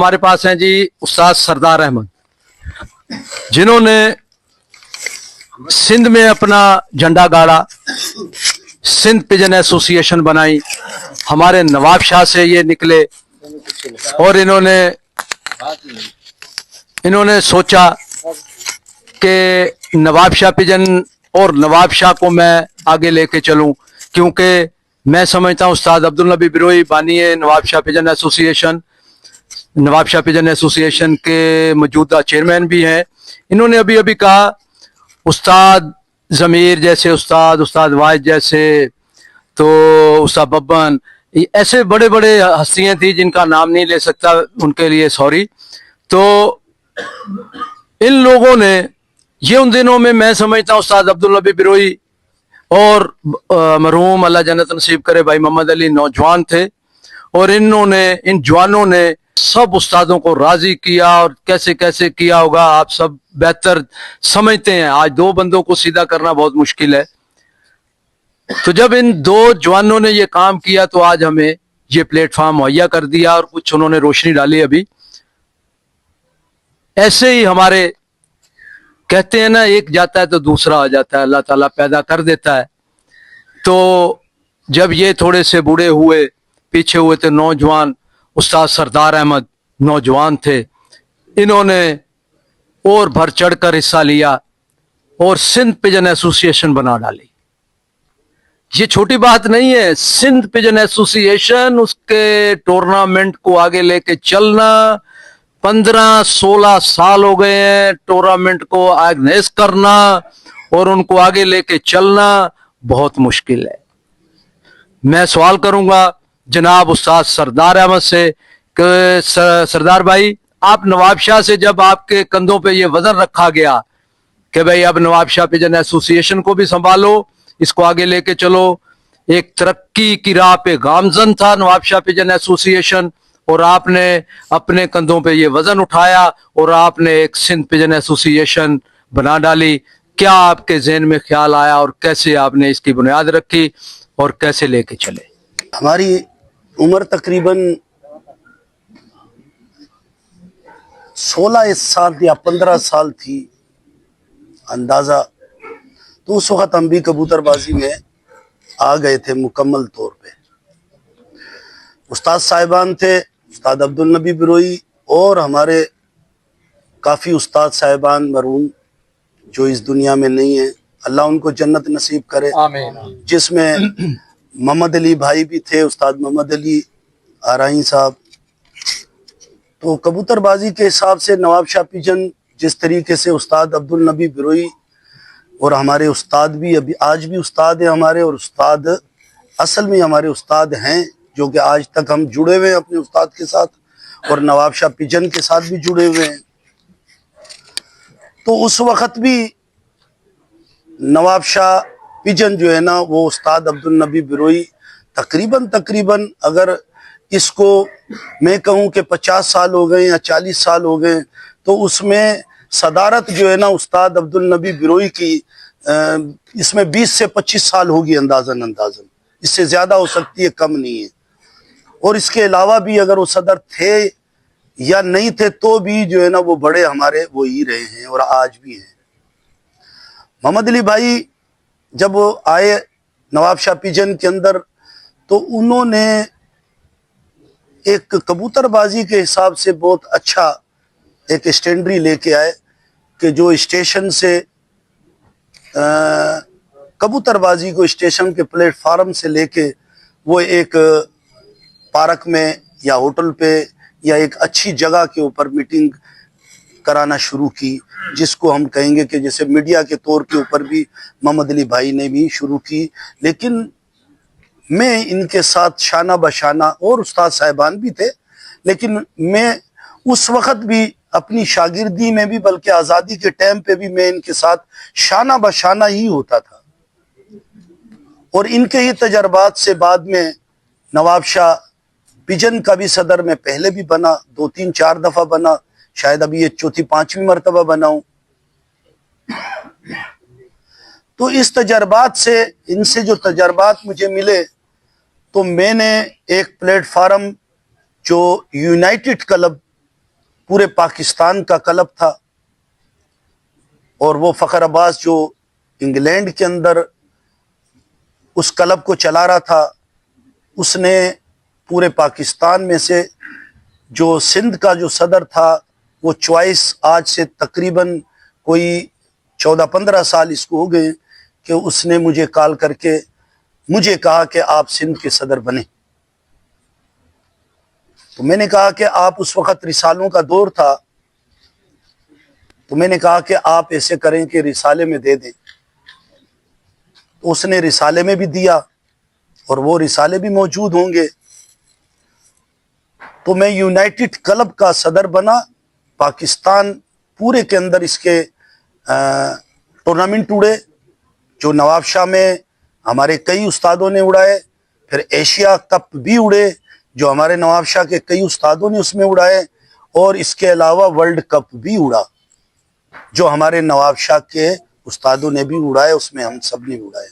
हमारे पास हैं जी उस्ताद सरदार अहमद, जिन्होंने सिंध में अपना झंडा गाड़ा, सिंध पिजन एसोसिएशन बनाई। हमारे नवाब शाह से ये निकले और इन्होंने सोचा कि नवाब शाह पिजन और नवाब शाह को मैं आगे लेके चलूं, क्योंकि मैं समझता हूं उस्ताद अब्दुल नबी बिरोई बानी है नवाब शाह पिजन एसोसिएशन के मौजूदा चेयरमैन भी हैं। इन्होंने अभी अभी कहा उस्ताद ज़मीर जैसे उस्ताद वाहिद जैसे, तो उस्ताद बब्बन, ऐसे बड़े बड़े हस्तियां थी जिनका नाम नहीं ले सकता, उनके लिए सॉरी। तो इन लोगों ने ये उन दिनों में मैं समझता हूँ उस्ताद अब्दुल नबी बिरोई और मरहूम अल्लाह जन्नत नसीब करे भाई मोहम्मद अली नौजवान थे, और इन जवानों ने सब उस्तादों को राजी किया, और कैसे कैसे किया होगा आप सब बेहतर समझते हैं। आज दो बंदों को सीधा करना बहुत मुश्किल है, तो जब इन दो जवानों ने ये काम किया तो आज हमें ये प्लेटफॉर्म मुहैया कर दिया, और कुछ उन्होंने रोशनी डाली। अभी ऐसे ही हमारे कहते हैं ना, एक जाता है तो दूसरा आ जाता है, अल्लाह ताला पैदा कर देता है। तो जब ये थोड़े से बूढ़े हुए, पीछे हुए थे नौजवान, उस्ताद सरदार अहमद नौजवान थे, इन्होंने और बढ़ चढ़ कर हिस्सा लिया और सिंध पिजन एसोसिएशन बना डाली। ये छोटी बात नहीं है। सिंध पिजन एसोसिएशन, उसके टूर्नामेंट को आगे लेके चलना, 15-16 साल हो गए हैं टूर्नामेंट को ऑर्गेनाइज करना, और उनको आगे लेके चलना बहुत मुश्किल है। मैं सवाल करूंगा जनाब उस्ताद सरदार अहमद से कि सरदार भाई, आप नवाब शाह से जब आपके कंधों पे ये वजन रखा गया कि भाई अब नवाब शाह पिजन एसोसिएशन को भी संभालो, इसको आगे लेके चलो, एक तरक्की की राह पे गामजन था नवाब शाह पिजन एसोसिएशन, और आपने अपने कंधों पे ये वजन उठाया और आपने एक सिंध पिजन एसोसिएशन बना डाली। क्या आपके ज़हन में ख्याल आया और कैसे आपने इसकी बुनियाद रखी और कैसे लेके चले? हमारी उम्र तकरीबन 16 साल या 15 साल थी अंदाज़ा, तो उस वक़्त हम भी कबूतरबाजी में आ गए थे मुकम्मल तौर पे। उस्ताद साहिबान थे, उस्ताद अब्दुल नबी बिरोई, और हमारे काफ़ी उस्ताद साहिबान मरहूम जो इस दुनिया में नहीं है, अल्लाह उनको जन्नत नसीब करे, आमीन। जिसमें मोहम्मद अली भाई भी थे, उस्ताद मोहम्मद अली आराई साहब। तो कबूतरबाजी के हिसाब से नवाब शाह पिजन जिस तरीके से उस्ताद अब्दुल नबी बिरोई और हमारे उस्ताद भी अभी आज भी उस्ताद हैं हमारे, और उस्ताद असल में हमारे उस्ताद हैं जो कि आज तक हम जुड़े हुए हैं अपने उस्ताद के साथ, और नवाब शाह पिजन के साथ भी जुड़े हुए हैं। तो उस वक़्त भी नवाब शाह पिजन जो है ना, वो उस्ताद अब्दुल नबी बिरोई तकरीबन अगर इसको मैं कहूँ कि 50 साल हो गए या 40 साल हो गए, तो उसमें सदारत जो है ना उस्ताद अब्दुल नबी बिरोई की इसमें 20 से 25 साल होगी अंदाजन, इससे ज़्यादा हो सकती है, कम नहीं है। और इसके अलावा भी अगर वो सदर थे या नहीं थे तो भी जो है ना वो बड़े हमारे वो ही रहे हैं और आज भी हैं। मोहम्मद अली भाई जब आए नवाब शाह पिजन के अंदर, तो उन्होंने एक कबूतरबाजी के हिसाब से बहुत अच्छा एक स्टैंडरी लेके आए कि जो स्टेशन से कबूतरबाजी को स्टेशन के प्लेटफार्म से लेके वो एक पार्क में या होटल पे या एक अच्छी जगह के ऊपर मीटिंग कराना शुरू की, जिसको हम कहेंगे कि जैसे मीडिया के तौर के ऊपर भी मोहम्मद अली भाई ने भी शुरू की। लेकिन मैं इनके साथ शाना बशाना, और उस्ताद साहिबान भी थे, लेकिन मैं उस वक़्त भी अपनी शागिर्दी में भी, बल्कि आज़ादी के टाइम पे भी मैं इनके साथ शाना बशाना ही होता था। और इनके ही तजर्बात से बाद में नवाब शाह पिजन का भी सदर में पहले भी बना, 2-3-4 दफ़ा बना, शायद अभी ये 4-5वीं मरतबा बनाऊं। तो इस तजर्बात से, इनसे जो तजर्बात मुझे मिले, तो मैंने एक प्लेटफार्म जो यूनाइटेड क्लब पूरे पाकिस्तान का क्लब था, और वो फ़खर अब्बास जो इंग्लैंड के अंदर उस क्लब को चला रहा था, उसने पूरे पाकिस्तान में से जो सिंध का जो सदर था, वो चॉइस आज से तकरीबन कोई 14-15 साल इसको हो गए कि उसने मुझे कॉल करके मुझे कहा कि आप सिंध के सदर बने। तो मैंने कहा कि आप, उस वक़्त रिसालों का दौर था, तो मैंने कहा कि आप ऐसे करें कि रिसाले में दे दें। तो उसने रिसाले में भी दिया, और वो रिसाले भी मौजूद होंगे। तो मैं यूनाइटेड क्लब का सदर बना। पाकिस्तान पूरे के अंदर इसके टूर्नामेंट उड़े, जो नवाबशाह में हमारे कई उस्तादों ने उड़ाए, फिर एशिया कप भी उड़े जो हमारे नवाबशाह के कई उस्तादों ने उसमें उड़ाए, और इसके अलावा वर्ल्ड कप भी उड़ा जो हमारे नवाबशाह के उस्तादों ने भी उड़ाए, उसमें हम सब ने उड़ाए।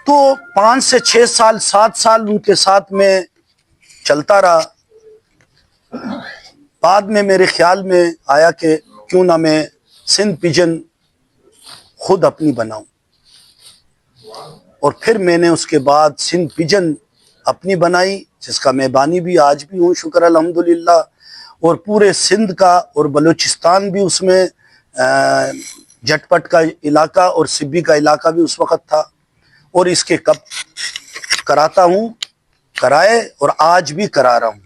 तो 5 से 6 साल 7 साल उनके साथ में चलता रहा। बाद में मेरे ख्याल में आया कि क्यों ना मैं सिंध पिजन खुद अपनी बनाऊं, और फिर मैंने उसके बाद सिंध पिजन अपनी बनाई, जिसका मैं बानी भी आज भी हूँ, शुक्र अल्हम्दुलिल्लाह। और पूरे सिंध का और बलूचिस्तान भी उसमें, झटपट का इलाका और सिब्बी का इलाका भी उस वक़्त था, और इसके कप कराता हूँ, कराए और आज भी करा रहा हूँ।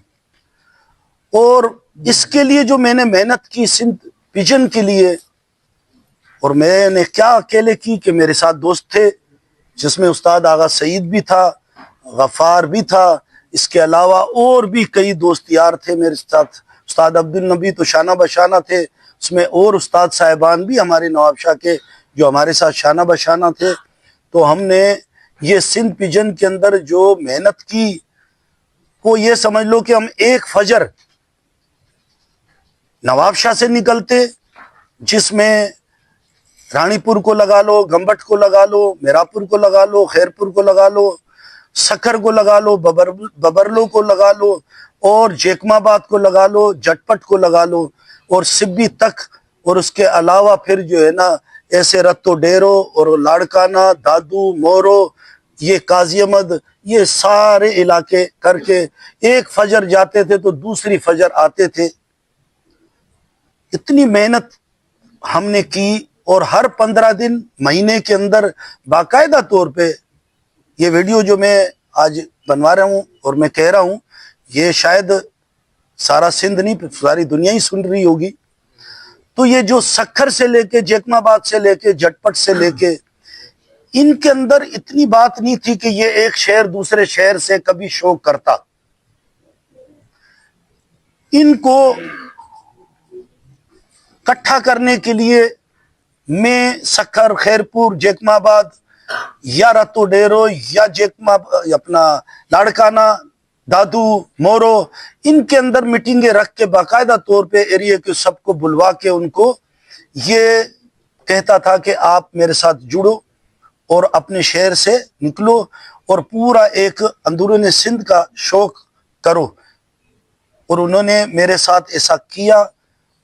और इसके लिए जो मैंने मेहनत की सिंध पिजन के लिए, और मैंने क्या अकेले की कि मेरे साथ दोस्त थे, जिसमें उस्ताद आगा सईद भी था, गफ़ार भी था, इसके अलावा और भी कई दोस्त यार थे मेरे साथ। उस्ताद अब्दुल नबी तो शाना बशाना थे, उसमें और उस्ताद साहिबान भी हमारे नवाबशाह के जो हमारे साथ शाना बशाना थे। तो हमने ये सिंध पिजन के अंदर जो मेहनत की, वो ये समझ लो कि हम एक फजर नवाबशाह से निकलते, जिसमें रानीपुर को लगा लो, गंबट को लगा लो, मेरापुर को लगा लो, खैरपुर को लगा लो, सखर को लगा लो, बबरलो को लगा लो, और जेकमाबाद को लगा लो, झटपट को लगा लो, और सिब्बी तक। और उसके अलावा फिर जो है ना, ऐसे रत्तो डेरो और लाड़काना, दादू, मोरो, ये काजी अहमद, ये सारे इलाके करके एक फजर जाते थे तो दूसरी फजर आते थे। इतनी मेहनत हमने की, और हर 15 दिन महीने के अंदर बाकायदा तौर पे ये वीडियो जो मैं आज बनवा रहा हूँ और मैं कह रहा हूँ, ये शायद सारा सिंध नहीं, सारी दुनिया ही सुन रही होगी। तो ये जो सखर से लेके, जेकमाबाद से लेके, झटपट से लेके, इनके अंदर इतनी बात नहीं थी कि ये एक शहर दूसरे शहर से कभी शौक करता। इनको इकट्ठा करने के लिए मैं सखर, खैरपुर, जेकमाबाद या रत्तो डेरो या अपना लाड़काना, दादू, मोरो, इनके अंदर मीटिंगें रख के बाकायदा तौर पे एरिया के सबको बुलवा के उनको ये कहता था कि आप मेरे साथ जुड़ो और अपने शहर से निकलो और पूरा एक अंदरूनी सिंध का शौक करो। और उन्होंने मेरे साथ ऐसा किया,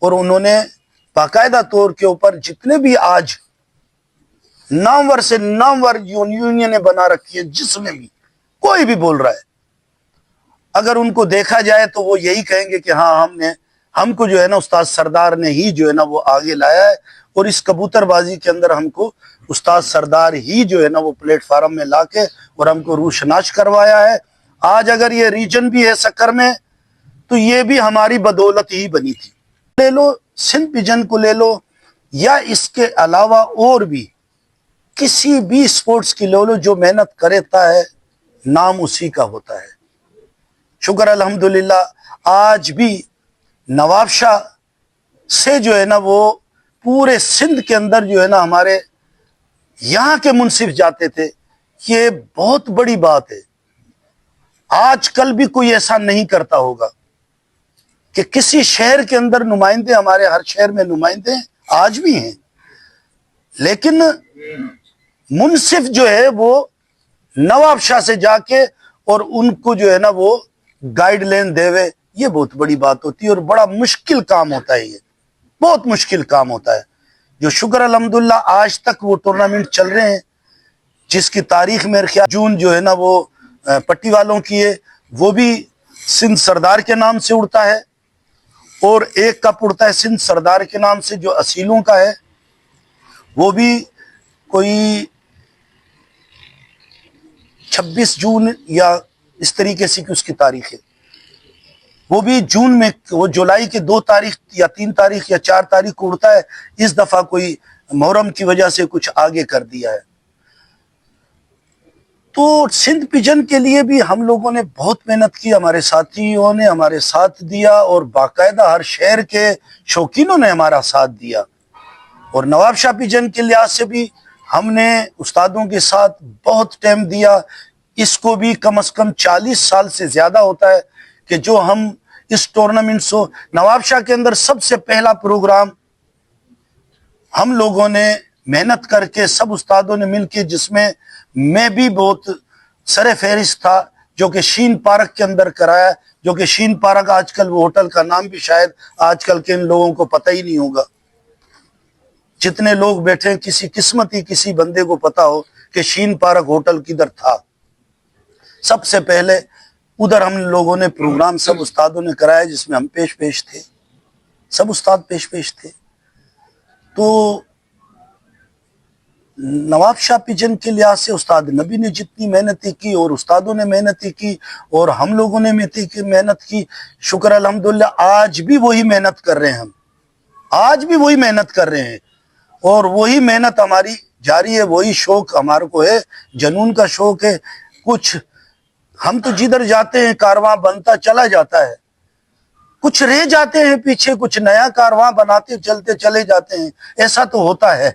और उन्होंने बाकायदा तौर के ऊपर जितने भी आज नामवर से नामवर यूनियन बना रखी है, जिसमें भी कोई भी बोल रहा है, अगर उनको देखा जाए तो वो यही कहेंगे कि हाँ, हमको जो है ना उस्ताद सरदार ने ही जो है ना वो आगे लाया है, और इस कबूतरबाजी के अंदर हमको उस्ताद सरदार ही जो है ना वो प्लेटफार्म में लाके और हमको रूशनाश करवाया है। आज अगर ये रीजन भी है सकर में, तो ये भी हमारी बदौलत ही बनी थी। ले लो सिंध पिजन को ले लो, या इसके अलावा और भी किसी भी स्पोर्ट्स की ले लो, जो मेहनत करता है नाम उसी का होता है। शुक्र अल्हम्दुलिल्लाह, आज भी नवाबशाह से जो है ना वो पूरे सिंध के अंदर जो है ना हमारे यहाँ के मुंसिफ जाते थे। ये बहुत बड़ी बात है। आजकल भी कोई ऐसा नहीं करता होगा कि किसी शहर के अंदर नुमाइंदे, हमारे हर शहर में नुमाइंदे आज भी हैं, लेकिन मुंसिफ जो है वो नवाबशाह से जाके और उनको जो है ना वो गाइडलाइन देवे یہ بہت بڑی بات ہوتی ہے اور بڑا مشکل کام ہوتا ہے. یہ بہت مشکل کام ہوتا ہے. جو شکر الحمدللہ آج تک وہ ٹورنامنٹ چل رہے ہیں، جس کی تاریخ میرے خیال جون جو ہے نا وہ پٹی والوں کی ہے، وہ بھی سندھ سردار کے نام سے اڑتا ہے، اور ایک کپ اڑتا ہے سندھ سردار کے نام سے جو اصیلوں کا ہے، وہ بھی کوئی 26 جون یا اس طریقے سے اس کی تاریخ ہے. وہ بھی جون میں، وہ جولائی کے 2 تاریخ یا 3 تاریخ یا 4 تاریخ کو اڑتا ہے. اس دفعہ کوئی محرم کی وجہ سے کچھ آگے کر دیا ہے. تو سندھ پجن کے لیے بھی ہم لوگوں نے بہت محنت کی، ہمارے ساتھیوں نے ہمارے ساتھ دیا، اور باقاعدہ ہر شہر کے شوقینوں نے ہمارا ساتھ دیا. اور نواب شاہ پجن کے لحاظ سے بھی ہم نے استادوں کے ساتھ بہت ٹائم دیا. اس کو بھی کم از کم 40 سال سے زیادہ ہوتا ہے کہ جو ہم اس ٹورنامنٹ سے نواب شاہ کے اندر سب سے پہلا پروگرام ہم لوگوں نے محنت کر کے سب استادوں نے مل کے، جس میں میں بھی بہت سر فہرست تھا، جو کہ شین پارک کے اندر کرایا. جو کہ شین پارک آج کل وہ ہوٹل کا نام بھی شاید آج کل کے ان لوگوں کو پتہ ہی نہیں ہوگا. جتنے لوگ بیٹھے ہیں، کسی قسمتی کسی بندے کو پتا ہو کہ شین پارک ہوٹل کدھر تھا. سب سے پہلے ادھر ہم لوگوں نے پروگرام سب استادوں نے کرایا، جس میں ہم پیش تھے، سب استاد پیش تھے. تو نواب شاہ پجن کے لحاظ سے استاد نبی نے جتنی محنتی کی اور استادوں نے محنتی کی اور ہم لوگوں نے محنت کی، شکر الحمدللہ آج بھی وہی محنت کر رہے ہیں. ہم آج بھی وہی محنت کر رہے ہیں، اور وہی محنت ہماری جاری ہے. وہی شوق ہمارے کو ہے، جنون کا شوق ہے. کچھ ہم تو جدھر جاتے ہیں کارواں بنتا چلا جاتا ہے، کچھ رہ جاتے ہیں پیچھے، کچھ نیا کارواں بناتے چلتے چلے جاتے ہیں. ایسا تو ہوتا ہے.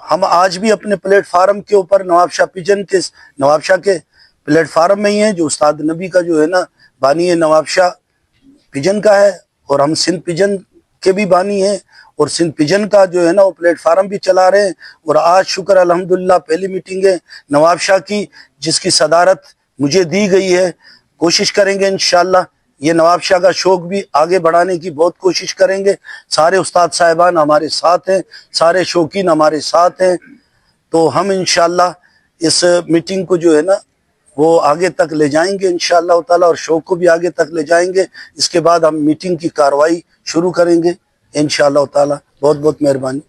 ہم آج بھی اپنے پلیٹ فارم کے اوپر نواب شاہ پجن کے، نواب شاہ کے پلیٹ فارم میں ہی ہیں، جو استاد نبی کا جو ہے نا بانی ہے، نواب شاہ پجن کا ہے. اور ہم سندھ پجن کے بھی بانی ہیں، اور سندھ پجن کا جو ہے نا وہ پلیٹ فارم بھی چلا رہے ہیں. اور آج شکر الحمدللہ پہلی میٹنگ ہے نواب شاہ کی، جس کی صدارت مجھے دی گئی ہے. کوشش کریں گے انشاءاللہ یہ نواب شاہ کا شوق بھی آگے بڑھانے کی بہت کوشش کریں گے. سارے استاد صاحبان ہمارے ساتھ ہیں، سارے شوقین ہمارے ساتھ ہیں. تو ہم انشاءاللہ اس میٹنگ کو جو ہے نا وہ آگے تک لے جائیں گے انشاءاللہ تعالی، اور شوق کو بھی آگے تک لے جائیں گے. اس کے بعد ہم میٹنگ کی کاروائی شروع کریں گے انشاءاللہ تعالی. بہت بہت مہربانی.